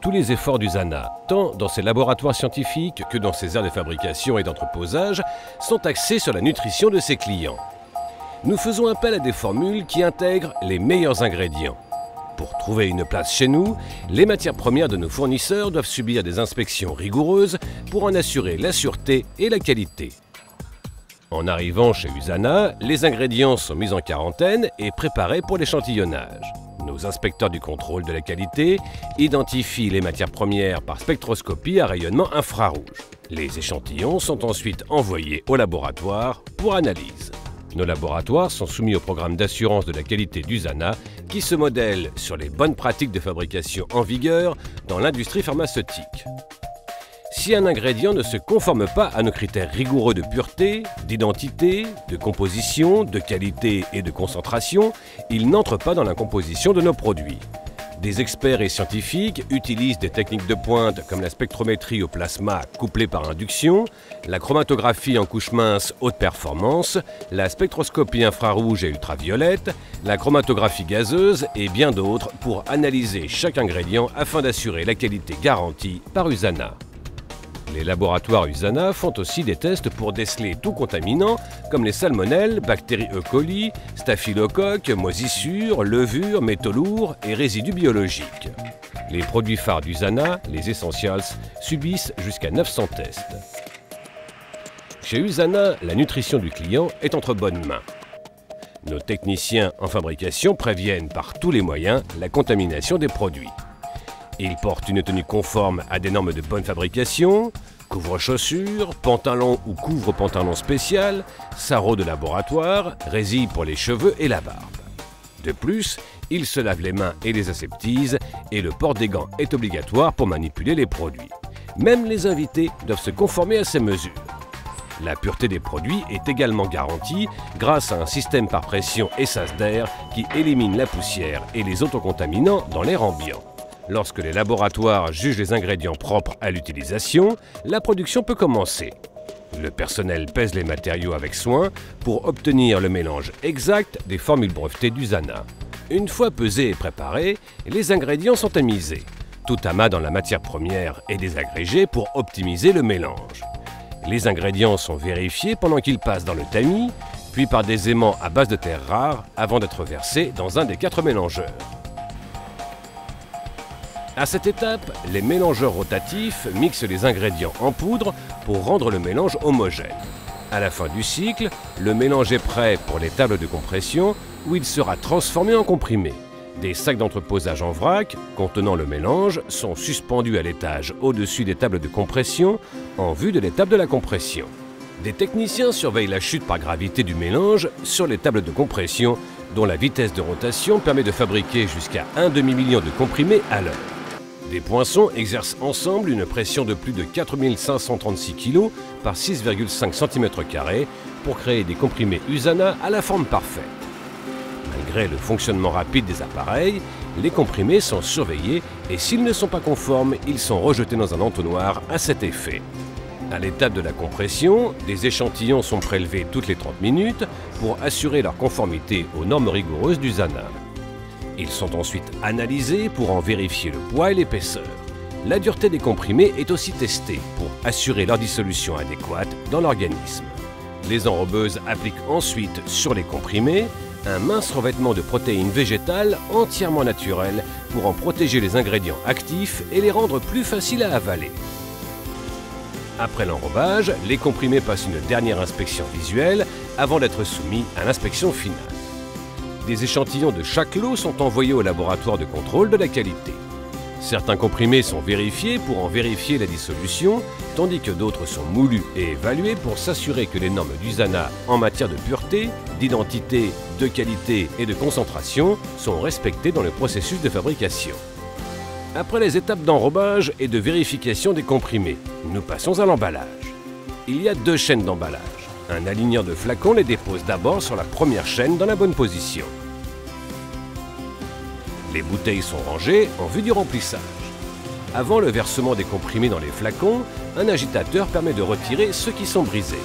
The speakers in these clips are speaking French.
tous les efforts d'Usana, tant dans ses laboratoires scientifiques que dans ses aires de fabrication et d'entreposage, sont axés sur la nutrition de ses clients. Nous faisons appel à des formules qui intègrent les meilleurs ingrédients. Pour trouver une place chez nous, les matières premières de nos fournisseurs doivent subir des inspections rigoureuses pour en assurer la sûreté et la qualité. En arrivant chez Usana, les ingrédients sont mis en quarantaine et préparés pour l'échantillonnage. Nos inspecteurs du contrôle de la qualité identifient les matières premières par spectroscopie à rayonnement infrarouge. Les échantillons sont ensuite envoyés au laboratoire pour analyse. Nos laboratoires sont soumis au programme d'assurance de la qualité d'Usana qui se modèle sur les bonnes pratiques de fabrication en vigueur dans l'industrie pharmaceutique. Si un ingrédient ne se conforme pas à nos critères rigoureux de pureté, d'identité, de composition, de qualité et de concentration, il n'entre pas dans la composition de nos produits. Des experts et scientifiques utilisent des techniques de pointe comme la spectrométrie au plasma couplée par induction, la chromatographie en couche mince haute performance, la spectroscopie infrarouge et ultraviolette, la chromatographie gazeuse et bien d'autres pour analyser chaque ingrédient afin d'assurer la qualité garantie par Usana. Les laboratoires Usana font aussi des tests pour déceler tout contaminant comme les salmonelles, bactéries E. coli, staphylocoques, moisissures, levures, métaux lourds et résidus biologiques. Les produits phares d'Usana, les Essentials, subissent jusqu'à 900 tests. Chez Usana, la nutrition du client est entre bonnes mains. Nos techniciens en fabrication préviennent par tous les moyens la contamination des produits. Ils portent une tenue conforme à des normes de bonne fabrication, couvre-chaussures, pantalon ou couvre-pantalon spécial, sarrau de laboratoire, résille pour les cheveux et la barbe. De plus, ils se lavent les mains et les aseptisent et le port des gants est obligatoire pour manipuler les produits. Même les invités doivent se conformer à ces mesures. La pureté des produits est également garantie grâce à un système par pression et sas d'air qui élimine la poussière et les autres contaminants dans l'air ambiant. Lorsque les laboratoires jugent les ingrédients propres à l'utilisation, la production peut commencer. Le personnel pèse les matériaux avec soin pour obtenir le mélange exact des formules brevetées d'Usana. Une fois pesés et préparés, les ingrédients sont tamisés. Tout amas dans la matière première est désagrégé pour optimiser le mélange. Les ingrédients sont vérifiés pendant qu'ils passent dans le tamis, puis par des aimants à base de terres rares avant d'être versés dans un des 4 mélangeurs. À cette étape, les mélangeurs rotatifs mixent les ingrédients en poudre pour rendre le mélange homogène. À la fin du cycle, le mélange est prêt pour les tables de compression où il sera transformé en comprimé. Des sacs d'entreposage en vrac contenant le mélange sont suspendus à l'étage au-dessus des tables de compression en vue de l'étape de la compression. Des techniciens surveillent la chute par gravité du mélange sur les tables de compression dont la vitesse de rotation permet de fabriquer jusqu'à 1 demi-million de comprimés à l'heure. Des poinçons exercent ensemble une pression de plus de 4536 kg par 6,5 cm² pour créer des comprimés Usana à la forme parfaite. Malgré le fonctionnement rapide des appareils, les comprimés sont surveillés et s'ils ne sont pas conformes, ils sont rejetés dans un entonnoir à cet effet. À l'étape de la compression, des échantillons sont prélevés toutes les 30 minutes pour assurer leur conformité aux normes rigoureuses d'Usana. Ils sont ensuite analysés pour en vérifier le poids et l'épaisseur. La dureté des comprimés est aussi testée pour assurer leur dissolution adéquate dans l'organisme. Les enrobeuses appliquent ensuite sur les comprimés un mince revêtement de protéines végétales entièrement naturelles pour en protéger les ingrédients actifs et les rendre plus faciles à avaler. Après l'enrobage, les comprimés passent une dernière inspection visuelle avant d'être soumis à l'inspection finale. Des échantillons de chaque lot sont envoyés au laboratoire de contrôle de la qualité. Certains comprimés sont vérifiés pour en vérifier la dissolution, tandis que d'autres sont moulus et évalués pour s'assurer que les normes d'Usana en matière de pureté, d'identité, de qualité et de concentration sont respectées dans le processus de fabrication. Après les étapes d'enrobage et de vérification des comprimés, nous passons à l'emballage. Il y a 2 chaînes d'emballage. Un aligneur de flacons les dépose d'abord sur la première chaîne dans la bonne position. Les bouteilles sont rangées en vue du remplissage. Avant le versement des comprimés dans les flacons, un agitateur permet de retirer ceux qui sont brisés.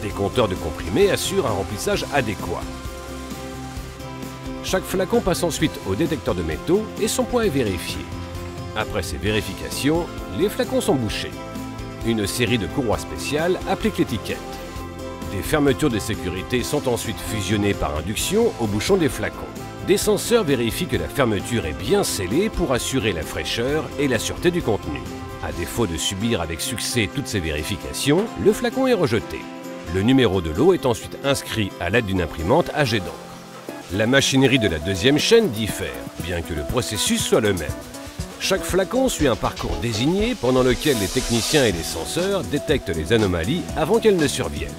Des compteurs de comprimés assurent un remplissage adéquat. Chaque flacon passe ensuite au détecteur de métaux et son poids est vérifié. Après ces vérifications, les flacons sont bouchés. Une série de courroies spéciales applique l'étiquette. Des fermetures de sécurité sont ensuite fusionnées par induction au bouchon des flacons. Des senseurs vérifient que la fermeture est bien scellée pour assurer la fraîcheur et la sûreté du contenu. À défaut de subir avec succès toutes ces vérifications, le flacon est rejeté. Le numéro de lot est ensuite inscrit à l'aide d'une imprimante à jet d'encre. La machinerie de la deuxième chaîne diffère, bien que le processus soit le même. Chaque flacon suit un parcours désigné pendant lequel les techniciens et les senseurs détectent les anomalies avant qu'elles ne surviennent.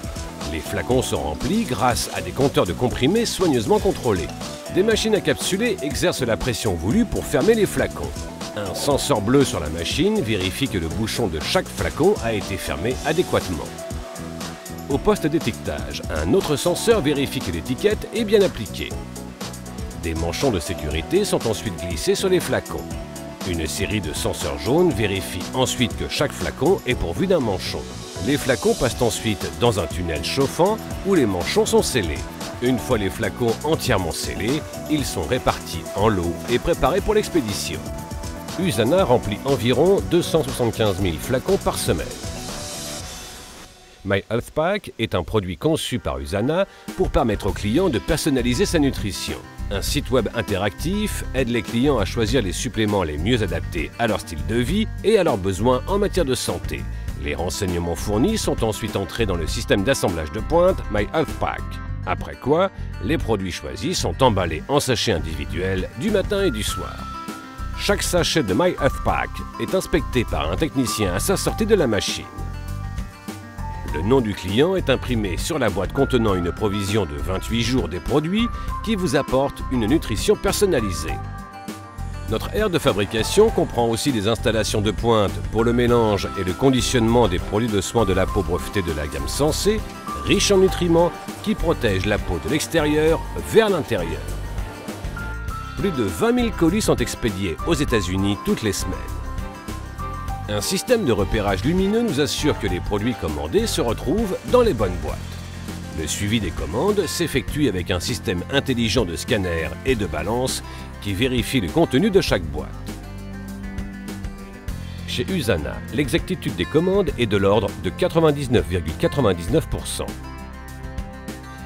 Les flacons sont remplis grâce à des compteurs de comprimés soigneusement contrôlés. Des machines à capsuler exercent la pression voulue pour fermer les flacons. Un senseur bleu sur la machine vérifie que le bouchon de chaque flacon a été fermé adéquatement. Au poste d'étiquetage, un autre senseur vérifie que l'étiquette est bien appliquée. Des manchons de sécurité sont ensuite glissés sur les flacons. Une série de senseurs jaunes vérifie ensuite que chaque flacon est pourvu d'un manchon. Les flacons passent ensuite dans un tunnel chauffant où les manchons sont scellés. Une fois les flacons entièrement scellés, ils sont répartis en lots et préparés pour l'expédition. USANA remplit environ 275 000 flacons par semaine. MyHealthPack est un produit conçu par USANA pour permettre aux clients de personnaliser sa nutrition. Un site web interactif aide les clients à choisir les suppléments les mieux adaptés à leur style de vie et à leurs besoins en matière de santé. Les renseignements fournis sont ensuite entrés dans le système d'assemblage de pointe MyHealthPack. Après quoi, les produits choisis sont emballés en sachets individuels du matin et du soir. Chaque sachet de MyHealthPack est inspecté par un technicien à sa sortie de la machine. Le nom du client est imprimé sur la boîte contenant une provision de 28 jours des produits qui vous apportent une nutrition personnalisée. Notre aire de fabrication comprend aussi des installations de pointe pour le mélange et le conditionnement des produits de soins de la peau brevetés de la gamme Sensé, riches en nutriments qui protègent la peau de l'extérieur vers l'intérieur. Plus de 20 000 colis sont expédiés aux États-Unis toutes les semaines. Un système de repérage lumineux nous assure que les produits commandés se retrouvent dans les bonnes boîtes. Le suivi des commandes s'effectue avec un système intelligent de scanner et de balance qui vérifie le contenu de chaque boîte. Chez USANA, l'exactitude des commandes est de l'ordre de 99,99%.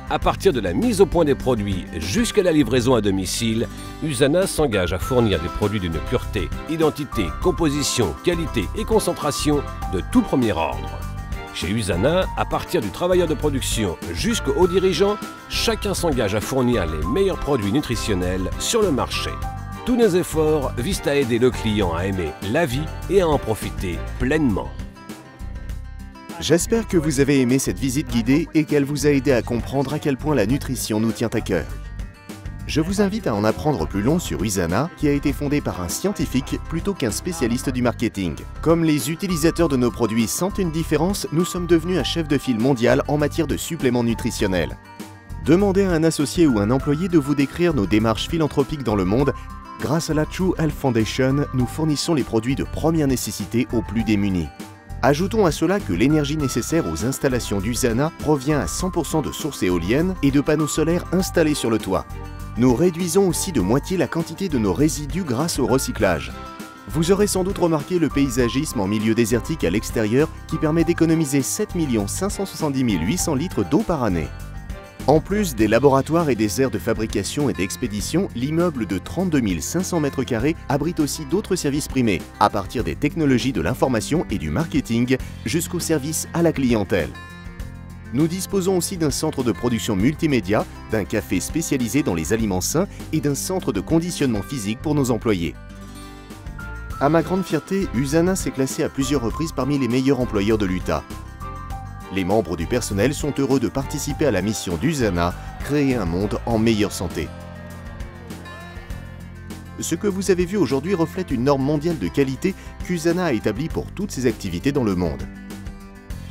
À partir de la mise au point des produits jusqu'à la livraison à domicile, USANA s'engage à fournir des produits d'une pureté, identité, composition, qualité et concentration de tout premier ordre. Chez USANA, à partir du travailleur de production jusqu'au haut dirigeant, chacun s'engage à fournir les meilleurs produits nutritionnels sur le marché. Tous nos efforts visent à aider le client à aimer la vie et à en profiter pleinement. J'espère que vous avez aimé cette visite guidée et qu'elle vous a aidé à comprendre à quel point la nutrition nous tient à cœur. Je vous invite à en apprendre plus long sur USANA, qui a été fondé par un scientifique plutôt qu'un spécialiste du marketing. Comme les utilisateurs de nos produits sentent une différence, nous sommes devenus un chef de file mondial en matière de suppléments nutritionnels. Demandez à un associé ou un employé de vous décrire nos démarches philanthropiques dans le monde. Grâce à la True Health Foundation, nous fournissons les produits de première nécessité aux plus démunis. Ajoutons à cela que l'énergie nécessaire aux installations d'USANA provient à 100% de sources éoliennes et de panneaux solaires installés sur le toit. Nous réduisons aussi de moitié la quantité de nos résidus grâce au recyclage. Vous aurez sans doute remarqué le paysagisme en milieu désertique à l'extérieur qui permet d'économiser 7 570 800 litres d'eau par année. En plus des laboratoires et des aires de fabrication et d'expédition, l'immeuble de 32 500 m² abrite aussi d'autres services primés, à partir des technologies de l'information et du marketing jusqu'au service à la clientèle. Nous disposons aussi d'un centre de production multimédia, d'un café spécialisé dans les aliments sains et d'un centre de conditionnement physique pour nos employés. À ma grande fierté, USANA s'est classé à plusieurs reprises parmi les meilleurs employeurs de l'Utah. Les membres du personnel sont heureux de participer à la mission d'USANA, créer un monde en meilleure santé. Ce que vous avez vu aujourd'hui reflète une norme mondiale de qualité qu'USANA a établie pour toutes ses activités dans le monde.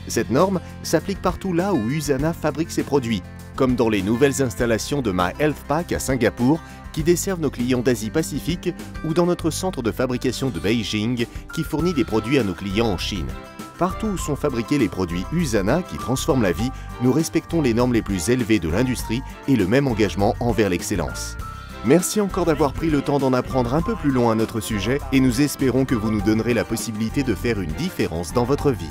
Cette norme s'applique partout là où USANA fabrique ses produits, comme dans les nouvelles installations de MyHealthPack à Singapour, qui desservent nos clients d'Asie-Pacifique, ou dans notre centre de fabrication de Beijing, qui fournit des produits à nos clients en Chine. Partout où sont fabriqués les produits USANA qui transforment la vie, nous respectons les normes les plus élevées de l'industrie et le même engagement envers l'excellence. Merci encore d'avoir pris le temps d'en apprendre un peu plus long à notre sujet et nous espérons que vous nous donnerez la possibilité de faire une différence dans votre vie.